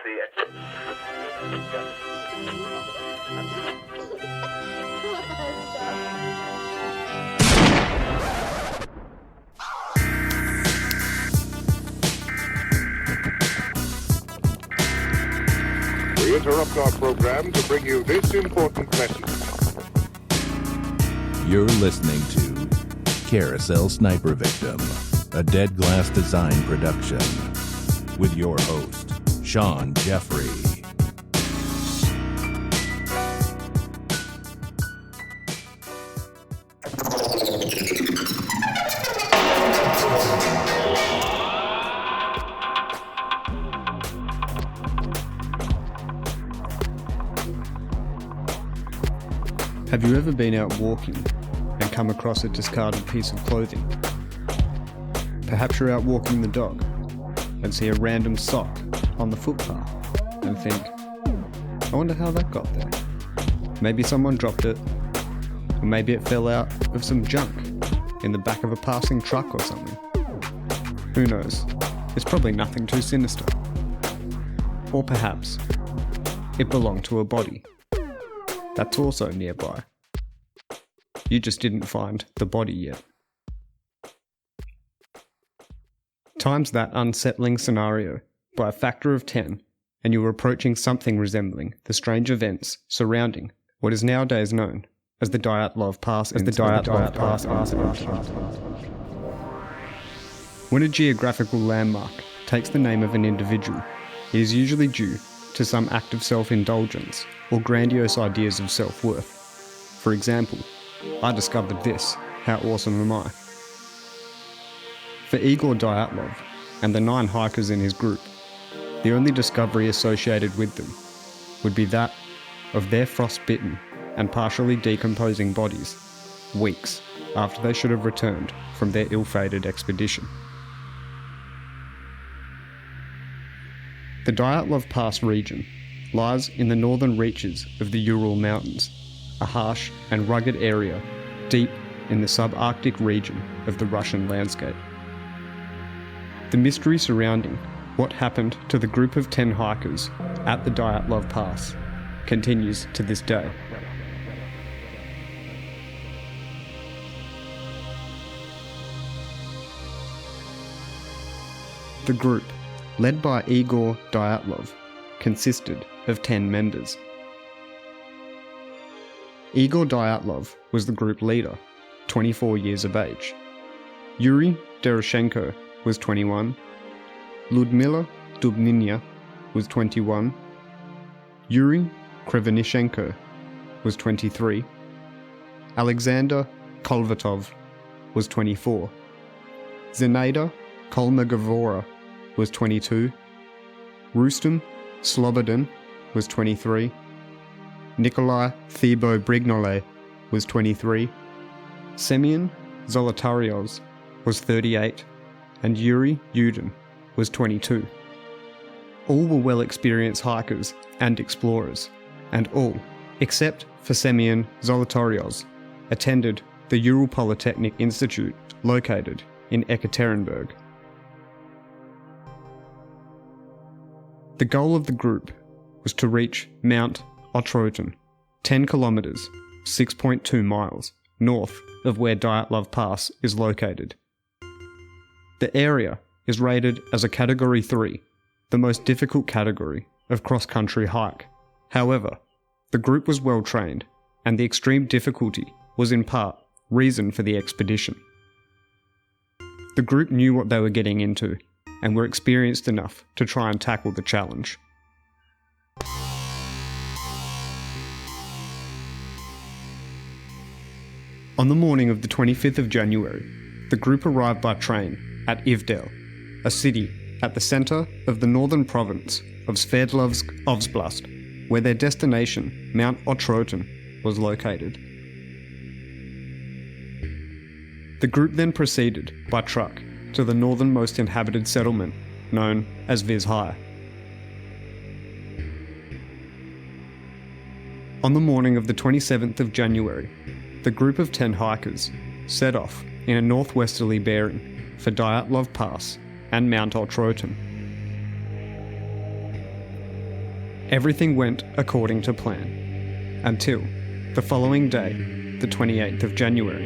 We interrupt our program to bring you this important message. You're listening to Carousel Sniper Victim, a Dead Glass Design production, with your host, Shaun Jeffery. Have you ever been out walking and come across a discarded piece of clothing? Perhaps you're out walking the dog and see a random sock on the footpath and think, I wonder how that got there. Maybe someone dropped it, or maybe it fell out of some junk in the back of a passing truck or something. Who knows? It's probably nothing too sinister. Or perhaps it belonged to a body that's also nearby. You just didn't find the body yet. Times that unsettling scenario by a factor of 10, and you were approaching something resembling the strange events surrounding what is nowadays known as the Dyatlov Pass incident. When a geographical landmark takes the name of an individual, it is usually due to some act of self-indulgence or grandiose ideas of self-worth. For example, I discovered this, how awesome am I? For Igor Dyatlov and the 9 hikers in his group, the only discovery associated with them would be that of their frostbitten and partially decomposing bodies weeks after they should have returned from their ill-fated expedition. The Dyatlov Pass region lies in the northern reaches of the Ural Mountains, a harsh and rugged area deep in the subarctic region of the Russian landscape. The mystery surrounding what happened to the group of 10 hikers at the Dyatlov Pass continues to this day. The group, led by Igor Dyatlov, consisted of 10 members. Igor Dyatlov was the group leader, 24 years of age. Yuri Deroshenko was 21. Ludmila Dubnina was 21. Yuri Krevenishenko was 23. Alexander Kolvatov was 24. Zenaida Kolmogorova was 22. Rustem Slobodin was 23. Nikolai Thibeaux-Brignollet was 23. Semyon Zolotaryov was 38. And Yuri Yudin was 22. All were well-experienced hikers and explorers, and all, except for Semyon Zolotaryov, attended the Ural Polytechnic Institute located in Ekaterinburg. The goal of the group was to reach Mount Otrotin, 10 kilometers, 6.2 miles, north of where Dyatlov Pass is located. The area is rated as a Category 3, the most difficult category of cross-country hike. However, the group was well trained, and the extreme difficulty was in part reason for the expedition. The group knew what they were getting into, and were experienced enough to try and tackle the challenge. On the morning of the 25th of January, the group arrived by train at Ivdel, a city at the centre of the northern province of Sverdlovsk Oblast, where their destination, Mount Otrotin, was located. The group then proceeded by truck to the northernmost inhabited settlement, known as Vizhai. On the morning of the 27th of January, the group of 10 hikers set off in a northwesterly bearing for Dyatlov Pass and Mount Otrotin. Everything went according to plan, until the following day, the 28th of January.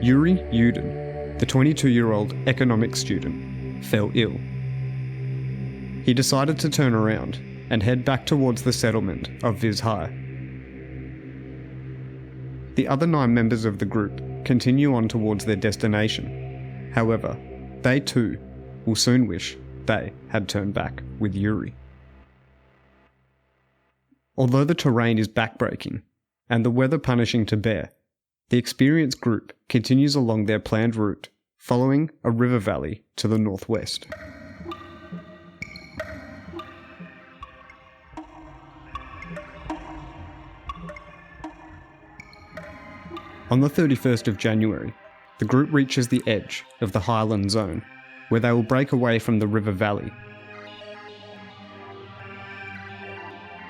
Yuri Yudin, the 22-year-old economics student, fell ill. He decided to turn around and head back towards the settlement of Vizhai. The other 9 members of the group continue on towards their destination. However, they too will soon wish they had turned back with Yuri. Although the terrain is backbreaking and the weather punishing to bear, the experienced group continues along their planned route, following a river valley to the northwest. On the 31st of January, the group reaches the edge of the highland zone, where they will break away from the river valley.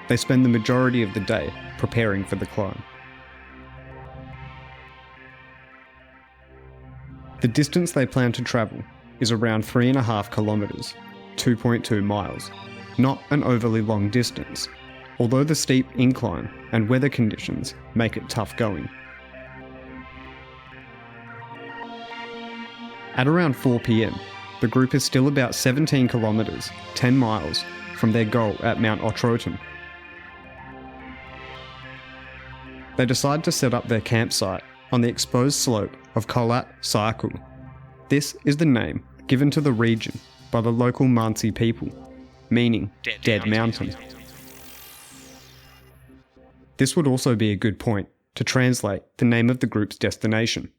They spend the majority of the day preparing for the climb. The distance they plan to travel is around 3.5 kilometres, 2.2 miles, not an overly long distance, although the steep incline and weather conditions make it tough going. At around 4 p.m, the group is still about 17 kilometres, 10 miles, from their goal at Mount Otrotin. They decide to set up their campsite on the exposed slope of Kholat Syakhl. This is the name given to the region by the local Mansi people, meaning Dead Mountain. This would also be a good point to translate the name of the group's destination.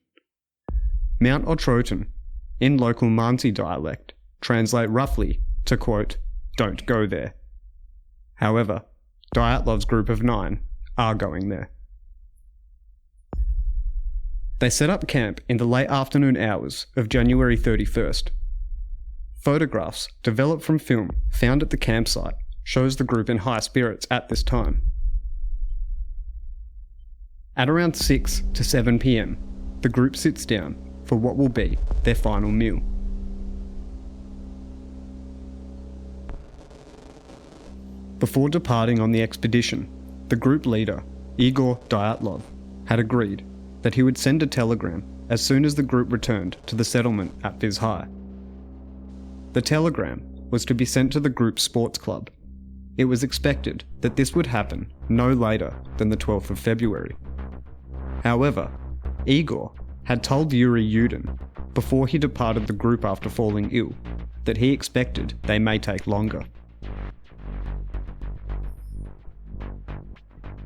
Mount Otrotin, in local Mansi dialect, translate roughly to quote, "Don't go there." However, Dyatlov's group of 9 are going there. They set up camp in the late afternoon hours of January 31st. Photographs developed from film found at the campsite shows the group in high spirits at this time. At around 6 to 7 p.m, the group sits down for what will be their final meal. Before departing on the expedition, the group leader, Igor Dyatlov, had agreed that he would send a telegram as soon as the group returned to the settlement at Vizhai. The telegram was to be sent to the group's sports club. It was expected that this would happen no later than the 12th of February. However, Igor had told Yuri Yudin, before he departed the group after falling ill, that he expected they may take longer.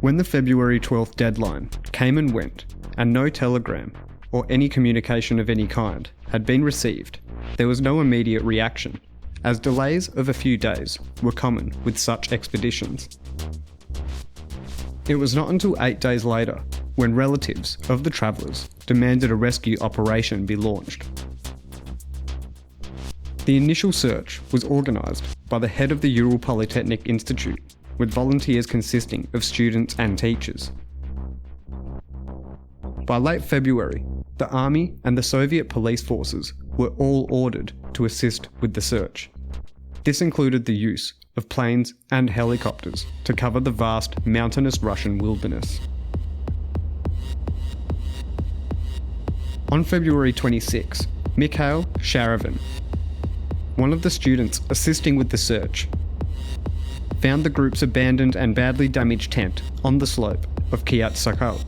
When the February 12th deadline came and went, and no telegram or any communication of any kind had been received, there was no immediate reaction, as delays of a few days were common with such expeditions. It was not until 8 days later when relatives of the travellers demanded a rescue operation be launched. The initial search was organised by the head of the Ural Polytechnic Institute, with volunteers consisting of students and teachers. By late February, the army and the Soviet police forces were all ordered to assist with the search. This included the use of planes and helicopters to cover the vast mountainous Russian wilderness. On February 26, Mikhail Sharavin, one of the students assisting with the search, found the group's abandoned and badly damaged tent on the slope of Kholat Syakhl.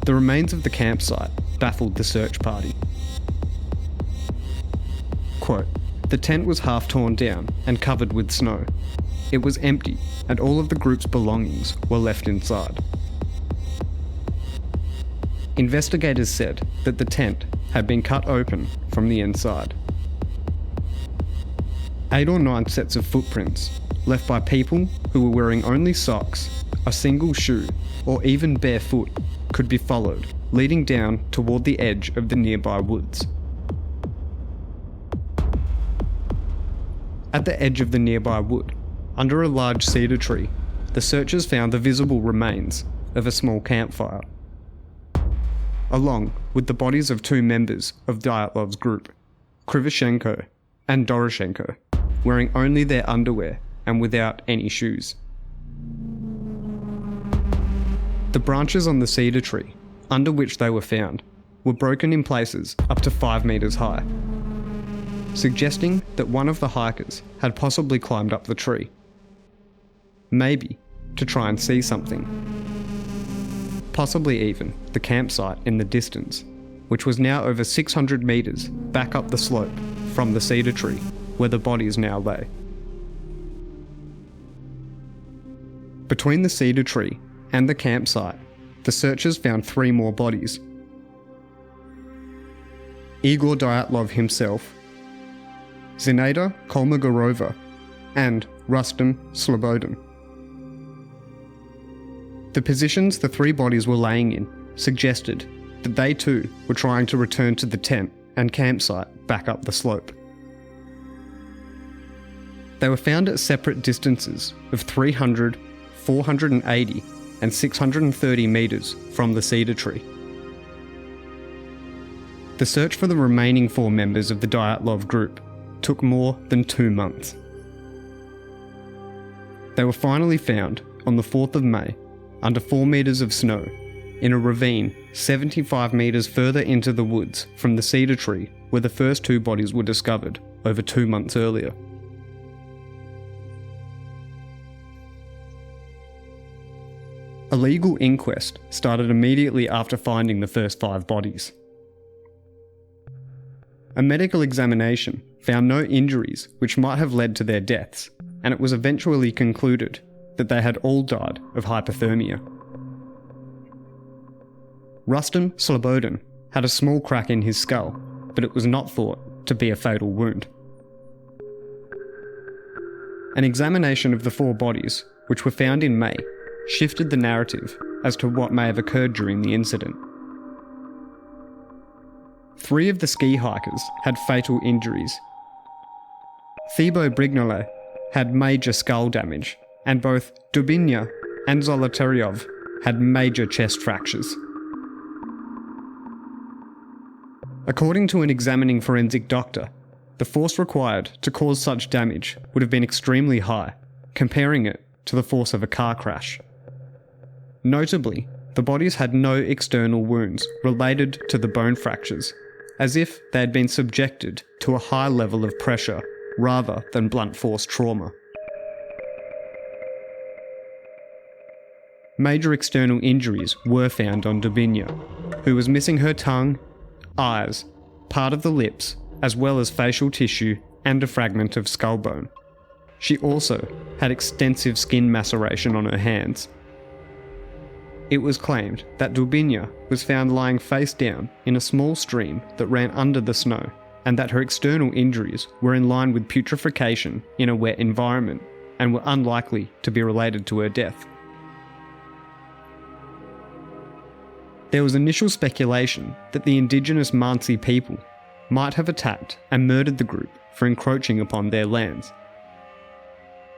The remains of the campsite baffled the search party. Quote, "The tent was half torn down and covered with snow. It was empty and all of the group's belongings were left inside." Investigators said that the tent had been cut open from the inside. 8 or 9 sets of footprints, left by people who were wearing only socks, a single shoe, or even barefoot, could be followed, leading down toward the edge of the nearby woods. At the edge of the nearby wood, under a large cedar tree, the searchers found the visible remains of a small campfire, along with the bodies of 2 members of Dyatlov's group, Krivoshenko, and Doroshenko, wearing only their underwear and without any shoes. The branches on the cedar tree, under which they were found, were broken in places up to 5 metres high, suggesting that one of the hikers had possibly climbed up the tree, maybe to try and see something. Possibly even the campsite in the distance, which was now over 600 metres back up the slope from the cedar tree where the bodies now lay. Between the cedar tree and the campsite, the searchers found 3 more bodies. Igor Dyatlov himself, Zinaida Kolmogorova, and Rustem Slobodin. The positions the 3 bodies were laying in suggested that they too were trying to return to the tent and campsite back up the slope. They were found at separate distances of 300, 480 and 630 metres from the cedar tree. The search for the remaining 4 members of the Dyatlov group took more than 2 months. They were finally found on the 4th of May under 4 metres of snow in a ravine 75 metres further into the woods from the cedar tree where the first 2 bodies were discovered over 2 months earlier. A legal inquest started immediately after finding the first 5 bodies. A medical examination found no injuries which might have led to their deaths, and it was eventually concluded that they had all died of hypothermia. Rustem Slobodin had a small crack in his skull, but it was not thought to be a fatal wound. An examination of the 4 bodies, which were found in May, shifted the narrative as to what may have occurred during the incident. 3 of the ski hikers had fatal injuries. Thibaut Brignollet had major skull damage, and both Dubinya and Zolotaryov had major chest fractures. According to an examining forensic doctor, the force required to cause such damage would have been extremely high, comparing it to the force of a car crash. Notably, the bodies had no external wounds related to the bone fractures, as if they had been subjected to a high level of pressure rather than blunt force trauma. Major external injuries were found on Dubinya, who was missing her tongue, eyes, part of the lips, as well as facial tissue and a fragment of skull bone. She also had extensive skin maceration on her hands. It was claimed that Dubinya was found lying face down in a small stream that ran under the snow, and that her external injuries were in line with putrefaction in a wet environment and were unlikely to be related to her death. There was initial speculation that the indigenous Mansi people might have attacked and murdered the group for encroaching upon their lands.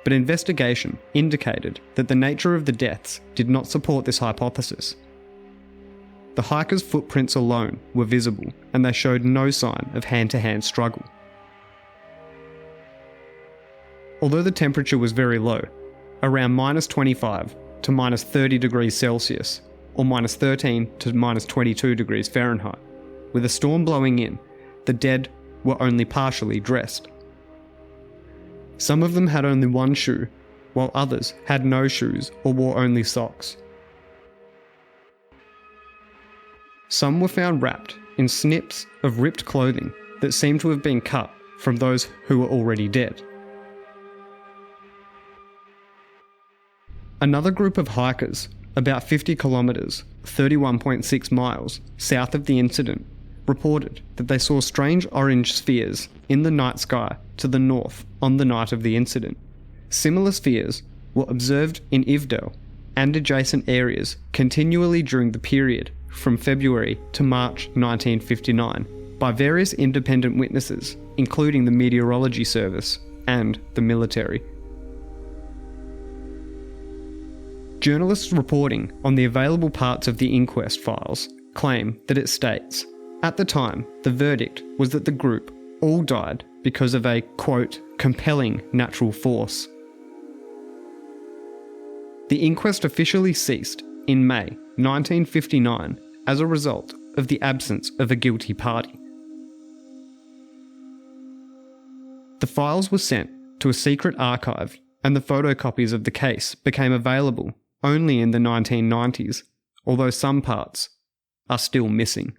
But investigation indicated that the nature of the deaths did not support this hypothesis. The hikers' footprints alone were visible, and they showed no sign of hand-to-hand struggle. Although the temperature was very low, around -25 to -30 degrees Celsius, or -13 to -22 degrees Fahrenheit, with a storm blowing in, the dead were only partially dressed. Some of them had only one shoe, while others had no shoes or wore only socks. Some were found wrapped in snips of ripped clothing that seemed to have been cut from those who were already dead. Another group of hikers, about 50 kilometres, 31.6 miles, south of the incident, reported that they saw strange orange spheres in the night sky to the north on the night of the incident. Similar spheres were observed in Ivdel and adjacent areas continually during the period from February to March 1959 by various independent witnesses, including the Meteorology Service and the military. Journalists reporting on the available parts of the inquest files claim that it states, "At the time, the verdict was that the group, all died because of a, quote, compelling natural force. The inquest officially ceased in May 1959 as a result of the absence of a guilty party. The files were sent to a secret archive, and the photocopies of the case became available only in the 1990s, although some parts are still missing.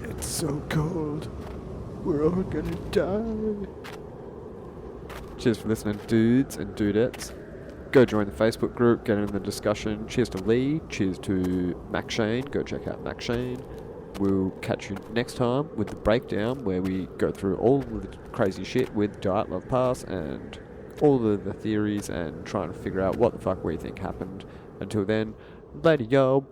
It's so cold. We're all gonna die. Cheers for listening, dudes and dudettes. Go join the Facebook group, get in the discussion. Cheers to Leigh. Cheers to Shane. Go check out Shane. We'll catch you next time with the breakdown where we go through all of the crazy shit with Dyatlov Pass and all of the theories and trying to figure out what the fuck we think happened. Until then, later yo.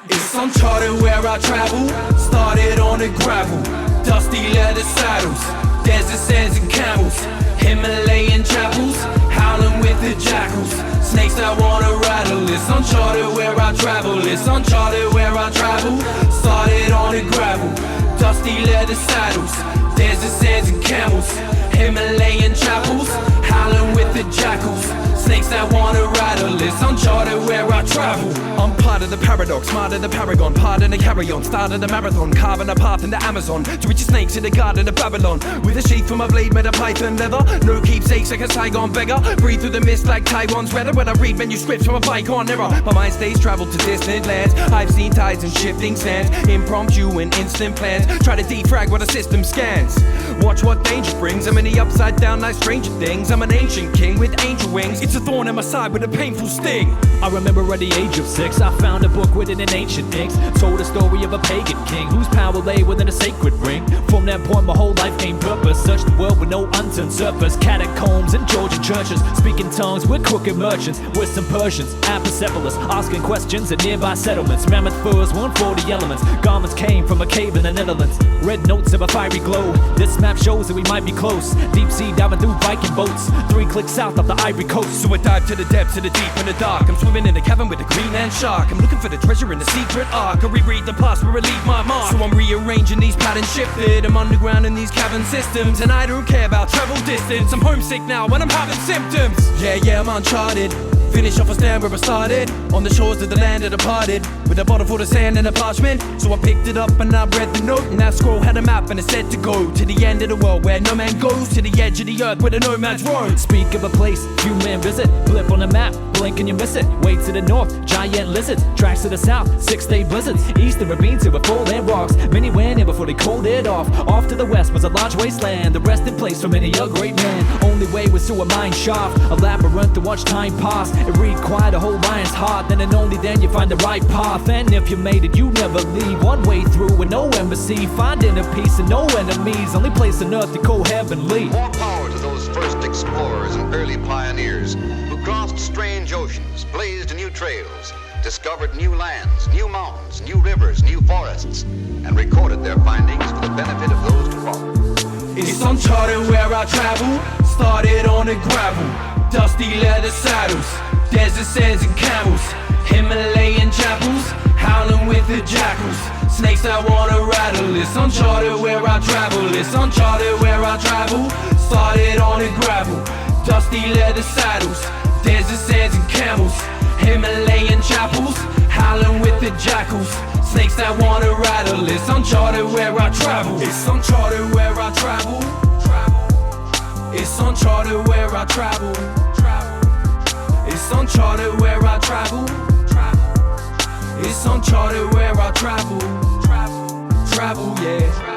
It's uncharted where I travel, started on the gravel, dusty leather saddles, desert sands and camels, Himalayan chapels, howling with the jackals, snakes that wanna rattle. It's uncharted where I travel, it's uncharted where I travel, started on the gravel, dusty leather saddles, desert sands and camels, Himalayan chapels, howling with the jackals, snakes that wanna rattle. It's uncharted where I travel. I'm part of the paradox, smart of the paragon, part in the carry-on, started the marathon, carving a path in the Amazon, to reach the snakes in the garden of Babylon, with a sheath from a blade made of python leather, no keepsakes like a Saigon beggar, breathe through the mist like Taiwan's weather, when I read manuscripts from a bygone era, my mind stays traveled to distant lands, I've seen tides and shifting sands, impromptu and instant plans, try to defrag what a system scans, watch what danger brings, I'm in the upside down like Stranger Things, I'm an ancient king with angel wings, it's a thorn in my side with a painful sting. I remember at the age of 6, I found a book written in ancient things, told a story of a pagan king whose power lay within a sacred ring. From that point my whole life gained purpose, searched the world with no unturned surface, catacombs and Georgian churches, speaking tongues with crooked merchants, with some Persians at Persepolis, asking questions at nearby settlements, mammoth furs weren't for the elements, garments came from a cave in the Netherlands, red notes of a fiery glow, this map shows that we might be close, deep sea diving through Viking boats, 3 clicks south of the Ivory Coast. So I dive to the depths, to the deep and the dark, I'm swimming in a cavern with a Greenland shark, I'm looking for the treasure in the secret ark, I reread the past where I leave my mark, so I'm rearranging these patterns shifted, I'm underground in these cavern systems, and I don't care about travel distance, I'm homesick now when I'm having symptoms. Yeah, I'm uncharted, finish off a stand where I started, on the shores of the land that departed, with a bottle full of sand and a parchment, so I picked it up and I read the note, and that scroll had a map and it said to go to the end of the world where no man goes, to the edge of the earth where the nomads roam. Speak of a place few men visit, blip on the map, blink and you miss it, way to the north, giant lizards, tracks to the south, 6-day blizzards, east of ravines to a full-land rocks, many went in before they cooled it off to the west was a large wasteland, the resting place for many a great man, only way was through a mine shaft, a labyrinth to watch time pass, it required a whole lion's heart, then and only then you find the right path, and if you made it you never leave, one way through with no embassy, finding a peace and no enemies, only place on earth to go heavenly. More power to those first explorers and early pioneers who crossed strange oceans, blazed new trails, discovered new lands, new mountains, new rivers, new forests, and recorded their findings for the benefit of those to follow. It's uncharted where I travel, started on the gravel, dusty leather saddles, desert sands and camels, Himalayan chapels, howling with the jackals, snakes that wanna rattle. It's uncharted where I travel, it's uncharted where I travel, started on the gravel, dusty leather saddles, desert sands and camels, Himalayan chapels, howling with the jackals, snakes that wanna rattle. It's uncharted where I travel, it's uncharted where I travel, it's uncharted where I travel, it's uncharted where I travel, it's uncharted where I travel, yeah.